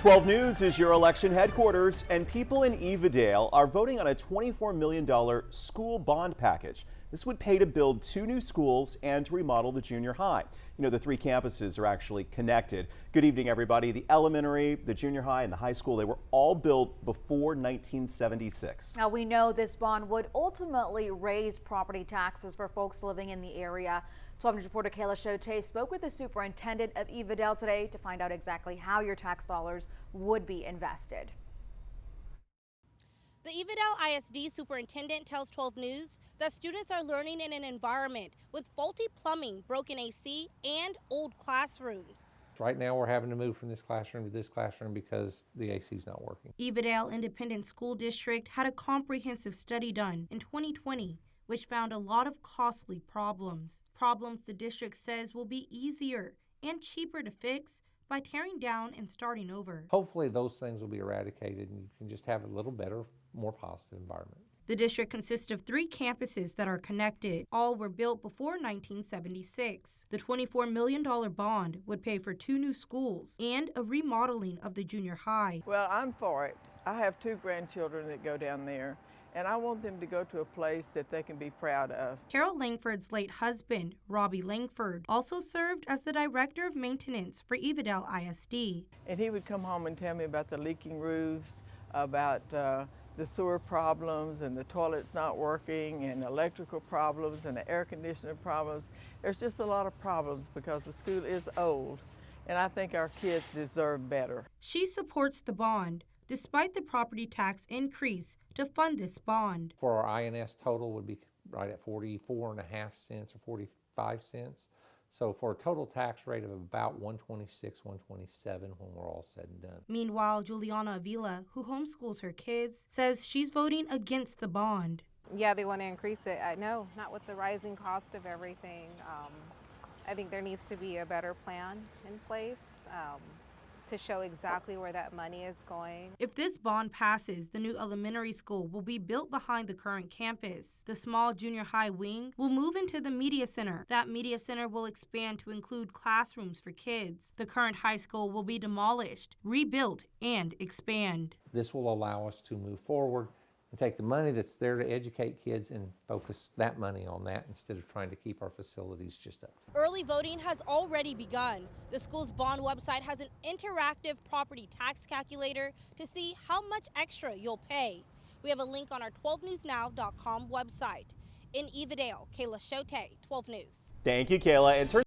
12 News is your election headquarters, and people in Evadale are voting on a $24 million school bond package. This would pay to build 2 new schools and to remodel the junior high. You know, the 3 campuses are actually connected. Good evening, everybody. The elementary, the junior high, and the high school, they were all built before 1976. Now, we know this bond would ultimately raise property taxes for folks living in the area. 12 News reporter Kayla Shote spoke with the superintendent of Evadale today to find out exactly how your tax dollars would be invested. The Evadale ISD superintendent tells 12 News that students are learning in an environment with faulty plumbing, broken AC, and old classrooms. Right now we're having to move from this classroom to this classroom because the AC is not working. Evadale Independent School District had a comprehensive study done in 2020, which found a lot of costly problems. Problems the district says will be easier and cheaper to fix by tearing down and starting over. Hopefully those things will be eradicated and you can just have a little better, more positive environment. The district consists of 3 campuses that are connected. All were built before 1976. The $24 million bond would pay for 2 new schools and a remodeling of the junior high. Well, I'm for it. I have 2 grandchildren that go down there, and I want them to go to a place that they can be proud of. Carol Langford's late husband, Robbie Langford, also served as the director of maintenance for Evadale ISD. And he would come home and tell me about the leaking roofs, about the sewer problems and the toilets not working and electrical problems and the air conditioning problems. There's just a lot of problems because the school is old, and I think our kids deserve better. She supports the bond despite the property tax increase to fund this bond. For our INS total would be right at 44.5 cents or 45 cents. So for a total tax rate of about 126, 127 when we're all said and done. Meanwhile, Juliana Avila, who homeschools her kids, says she's voting against the bond. Yeah, they want to increase it. I know, not with the rising cost of everything. I think there needs to be a better plan in place to show exactly where that money is going. If this bond passes, the new elementary school will be built behind the current campus. The small junior high wing will move into the media center. That media center will expand to include classrooms for kids. The current high school will be demolished, rebuilt, and expand. This will allow us to move forward and take the money that's there to educate kids and focus that money on that instead of trying to keep our facilities just up. Early voting has already begun. The school's bond website has an interactive property tax calculator to see how much extra you'll pay. We have a link on our 12newsnow.com website. In Evadale, Kayla Shote, 12 News. Thank you, Kayla.